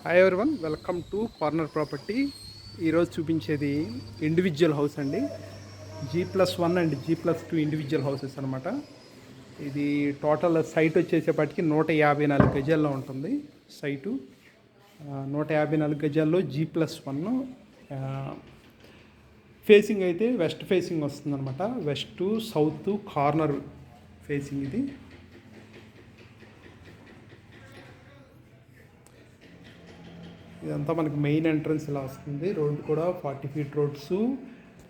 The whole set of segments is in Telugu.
Hi everyone, welcome to corner property. ఈరోజు చూపించేది ఇండివిజువల్ హౌస్ అండి. G+1 and G+2 individual houses అనమాట. ఇది టోటల్ సైట్ వచ్చేసేపటికి 154 గజాల్లో ఉంటుంది. సైటు 154 గజాల్లో G+1. ఫేసింగ్ అయితే వెస్ట్ ఫేసింగ్ వస్తుందన్నమాట. వెస్ట్ సౌత్ కార్నర్ ఫేసింగ్ ఇది. ఇదంతా మనకి మెయిన్ ఎంట్రన్స్ ఇలా వస్తుంది. రోడ్ కూడా 40 feet roads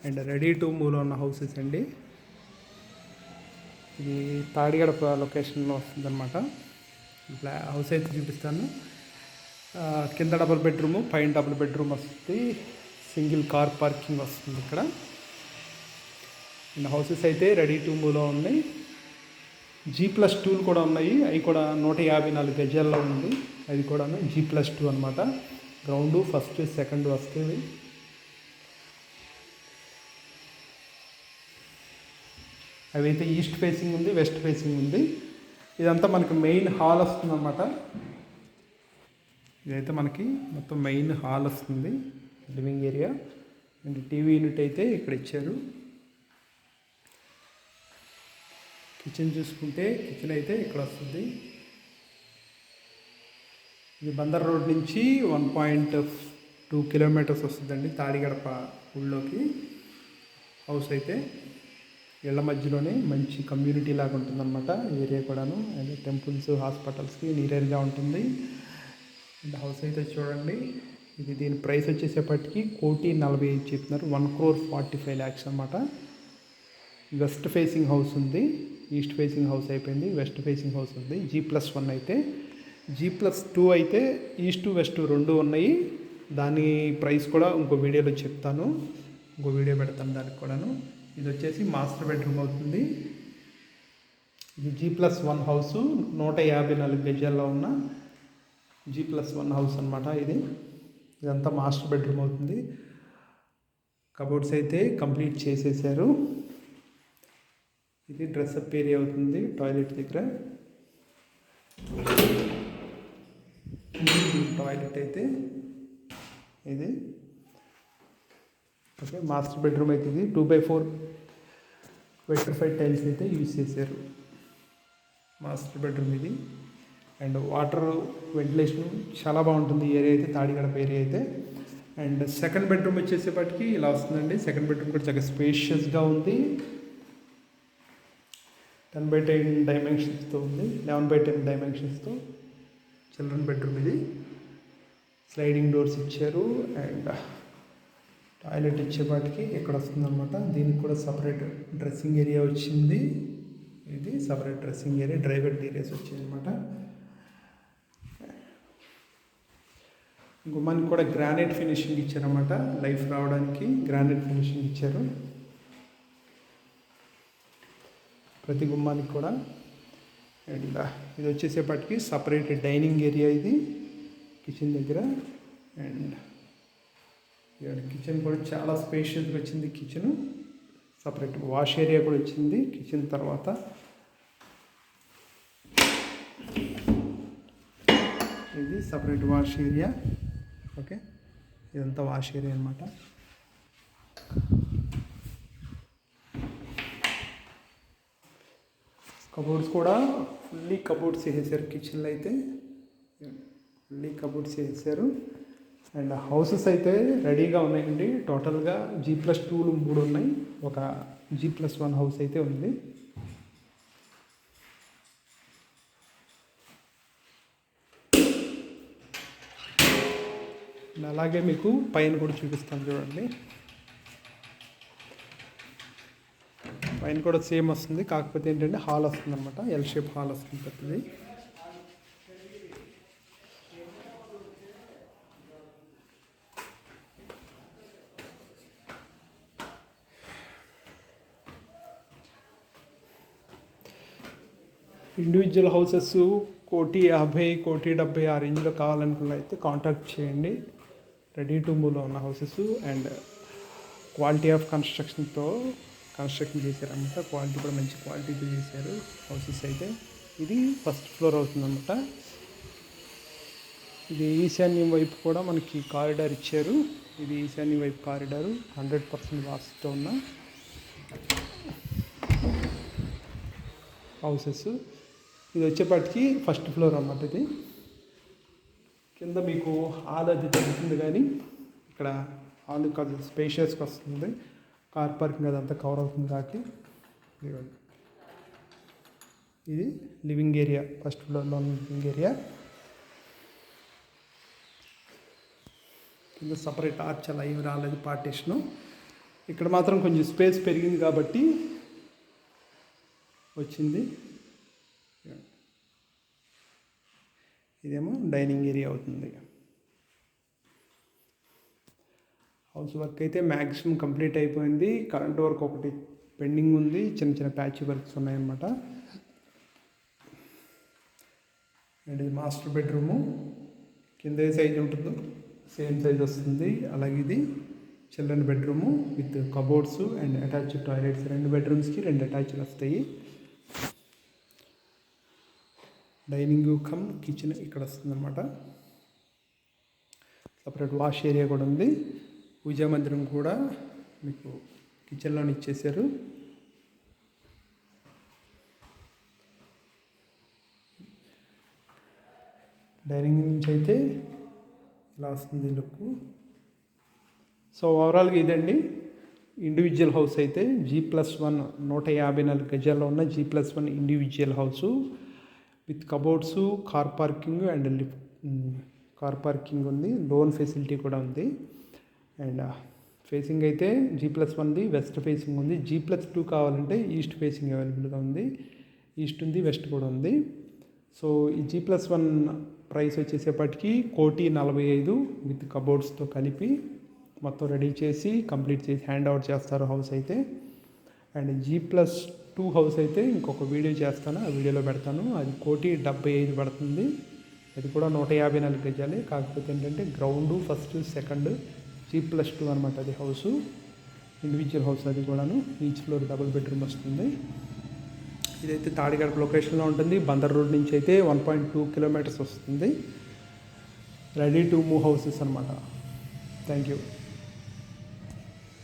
and ready to మూవ్లో ఉన్న హౌసెస్ అండి. ఇది తాడిగడప లొకేషన్లో వస్తుంది అనమాట. హౌస్ అయితే చూపిస్తాను. కింద డబుల్ బెడ్రూము, పైన డబుల్ బెడ్రూమ్ వస్తుంది. సింగిల్ కార్ పార్కింగ్ వస్తుంది ఇక్కడ. అండ్ హౌసెస్ అయితే రెడీ టు మూవ్లో ఉన్నాయి. G+2 కూడా ఉన్నాయి. అవి కూడా 154 గజాల్లో ఉంది. అది కూడా G+2 అనమాట. గ్రౌండ్ ఫస్ట్ సెకండ్ వస్తుంది. అవైతే ఈస్ట్ ఫేసింగ్ ఉంది, వెస్ట్ ఫేసింగ్ ఉంది. ఇదంతా మనకి మెయిన్ హాల్ వస్తుంది అన్నమాట. ఇదైతే మనకి మొత్తం మెయిన్ హాల్ వస్తుంది, living area. And TV unit అయితే ఇక్కడ ఇచ్చారు. కిచెన్ చూసుకుంటే కిచెన్ అయితే ఇక్కడ వస్తుంది. ఇది బందర్ రోడ్ నుంచి 1.2 kilometers వస్తుందండి తాడిగడప ఊళ్ళోకి. హౌస్ అయితే ఇళ్ల మధ్యలోనే మంచి కమ్యూనిటీ లాగా ఉంటుందన్నమాట ఏరియా కూడాను. అండ్ టెంపుల్స్, హాస్పిటల్స్కి నియర్గా ఉంటుంది. అండ్ హౌస్ అయితే చూడండి. ఇది దీని ప్రైస్ వచ్చేసేపటికి 1,45,00,000 చెప్తున్నారు. 1,45 lakhs అనమాట. వెస్ట్ ఫేసింగ్ హౌస్ ఉంది. ఈస్ట్ ఫేసింగ్ హౌస్ అయిపోయింది, వెస్ట్ ఫేసింగ్ హౌస్ ఉంది. G+1 అయితే. G+2 అయితే ఈస్ట్ వెస్ట్ రెండు ఉన్నాయి. దాని ప్రైస్ కూడా ఇంకో వీడియోలో చెప్తాను, ఇంకో వీడియో పెడతాను దానికి కూడాను. ఇది వచ్చేసి మాస్టర్ బెడ్రూమ్ అవుతుంది. ఇది G+1 హౌస్, 154 గజాల్లో ఉన్న G+1 హౌస్ అనమాట ఇది. ఇదంతా మాస్టర్ బెడ్రూమ్ అవుతుంది. కబోర్డ్స్ అయితే కంప్లీట్ చేసేసారు. ఇది డ్రెస్అప్ ఏరియా అవుతుంది టాయిలెట్ దగ్గర. టాయిలెట్ అయితే ఇది. ఓకే, మాస్టర్ బెడ్రూమ్ అయితే ఇది 2x4 వెట్రిఫైడ్ టైల్స్ అయితే యూజ్ చేశారు. మాస్టర్ బెడ్రూమ్ ఇది. అండ్ వాటర్ వెంటిలేషన్ చాలా బాగుంటుంది ఈ ఏరియా అయితే, తాడిగడప ఏరియా అయితే. అండ్ సెకండ్ బెడ్రూమ్ వచ్చేసేపటికి ఇలా వస్తుందండి. సెకండ్ బెడ్రూమ్ కూడా చాలా స్పేషియస్గా ఉంది. 10x10 డైమెన్షన్స్తో ఉంది. 11x10 డైమెన్షన్స్తో చిల్డ్రన్ బెడ్రూమ్ ఇది. స్లైడింగ్ డోర్స్ ఇచ్చారు. అండ్ టాయిలెట్ ఇచ్చేపాటికి ఇక్కడ వస్తుందన్నమాట. దీనికి కూడా సపరేట్ డ్రెస్సింగ్ ఏరియా వచ్చింది. ఇది separate dressing area, driver areas వచ్చాయి అనమాట. గుమ్మానికి కూడా గ్రానైట్ ఫినిషింగ్ ఇచ్చారన్నమాట. లైఫ్ రావడానికి గ్రానైట్ ఫినిషింగ్ ఇచ్చారు ప్రతి గుమ్మానికి కూడా. అండ్ ఇది వచ్చేసేపటికి సపరేట్ డైనింగ్ ఏరియా ఇది కిచెన్ దగ్గర. అండ్ కిచెన్ కూడా చాలా స్పేషియస్గా వచ్చింది. కిచెన్ సపరేట్ వాష్ ఏరియా కూడా వచ్చింది కిచెన్ తర్వాత. ఇది సపరేట్ వాష్ ఏరియా. ఓకే, ఇదంతా వాష్ ఏరియా అనమాట. కబోర్డ్స్ కూడా ఫుల్లీ కబోర్డ్స్ వేసేసారు కిచెన్లో అయితే. ఫుల్లీ కబోర్డ్స్ వేసేసారు. అండ్ హౌసెస్ అయితే రెడీగా ఉన్నాయండి. టోటల్గా G+2 3 ఉన్నాయి. ఒక G+1 హౌస్ అయితే ఉంది. అలాగే మీకు పైన కూడా చూపిస్తాను చూడండి. పైన కూడా సేమ్ వస్తుంది, కాకపోతే ఏంటంటే హాల్ వస్తుంది అనమాట. ఎల్ షేప్ హాల్ వస్తుంది పెద్దది. ఇండివిజువల్ హౌసెస్ 1,50,00,000, 1,70,000 ఆ రేంజ్లో కావాలనుకున్న అయితే కాంటాక్ట్ చేయండి. రెడీ టు మూవ్లో ఉన్న houses. And quality of construction చేశారనమాట. క్వాలిటీ కూడా మంచి క్వాలిటీతో చేశారు హౌసెస్ అయితే. ఇది ఫస్ట్ ఫ్లోర్ అవుతుందన్నమాట. ఇది ఈశాన్యం వైపు కూడా మనకి కారిడార్ ఇచ్చారు. ఇది ఈశాన్యం వైపు కారిడారు 100% వాస్తుతో ఉన్న హౌసెస్. ఇది వచ్చేపాటికి ఫస్ట్ ఫ్లోర్ అన్నమాట. ఇది కింద మీకు హాల్ అది తగ్గుతుంది, కానీ ఇక్కడ హాల్ కాదు స్పేషియస్గా వస్తుంది. కార్ పార్కింగ్ అదంతా కవర్ అవుతుంది కాబట్టి. ఇది లివింగ్ ఏరియా, ఫస్ట్ ఫ్లోర్లో లివింగ్ ఏరియా. కింద సపరేట్ ఆర్చ్ అలా ఏమి రాలేదు పార్టీషను. ఇక్కడ మాత్రం కొంచెం స్పేస్ పెరిగింది కాబట్టి వచ్చింది. ఇదేమో డైనింగ్ ఏరియా అవుతుంది. హౌస్ వర్క్ అయితే మ్యాక్సిమం కంప్లీట్ అయిపోయింది. కరెంట్ వర్క్ ఒకటి పెండింగ్ ఉంది, చిన్న చిన్న ప్యాచ్ వర్క్స్ ఉన్నాయన్నమాట. అండ్ ఇది మాస్టర్ బెడ్రూము. కింద ఏ సైజ్ ఉంటుందో సేమ్ సైజ్ వస్తుంది. అలాగే ఇది children bedroom with cupboards and attached toilets. 2 బెడ్రూమ్స్కి 2 అటాచ్లు వస్తాయి. డైనింగ్ కమ్ కిచెన్ ఇక్కడ వస్తుంది అనమాట. సపరేట్ వాష్ ఏరియా కూడా ఉంది. పూజా మందిరం కూడా మీకు కిచెన్లోనే ఇచ్చేసారు. డైనింగ్ నుంచి అయితే ఇలా వస్తుంది లుక్. సో ఓవరాల్గా ఇదండి ఇండివిజువల్ హౌస్ అయితే G+1 154 గజాల్లో ఉన్న G+1 individual house with cupboards, car parking and car parking ఉంది. లోన్ ఫెసిలిటీ కూడా ఉంది. అండ్ ఫేసింగ్ అయితే G+1ది వెస్ట్ ఫేసింగ్ ఉంది. G+2 కావాలంటే ఈస్ట్ ఫేసింగ్ అవైలబుల్గా ఉంది. ఈస్ట్ ఉంది, వెస్ట్ కూడా ఉంది. సో ఈ G+1 ప్రైస్ వచ్చేసేపటికి 1,45,00,000 విత్ కబోర్డ్స్తో కలిపి మొత్తం రెడీ చేసి కంప్లీట్ చేసి హ్యాండ్ ఓవర్ చేస్తారు హౌస్ అయితే. అండ్ G+2 హౌస్ అయితే ఇంకొక వీడియో చేస్తాను, ఆ వీడియోలో పెడతాను. అది 1,75,00,000 పడుతుంది. అది కూడా 154 గజాలే. కాకపోతే ఏంటంటే గ్రౌండ్ ఫస్ట్ సెకండ్ G+2 అనమాట. అది హౌసు ఇండివిజువల్ హౌస్. అది కూడాను ఈచ్ ఫ్లోర్ డబుల్ బెడ్రూమ్ వస్తుంది. ఇదైతే తాడిగడప లొకేషన్లో ఉంటుంది. బందర్ రోడ్ నుంచి అయితే 1.2 కిలోమీటర్స్ వస్తుంది. రెడీ టు మూవ్ హౌసెస్ అనమాట. Thank you.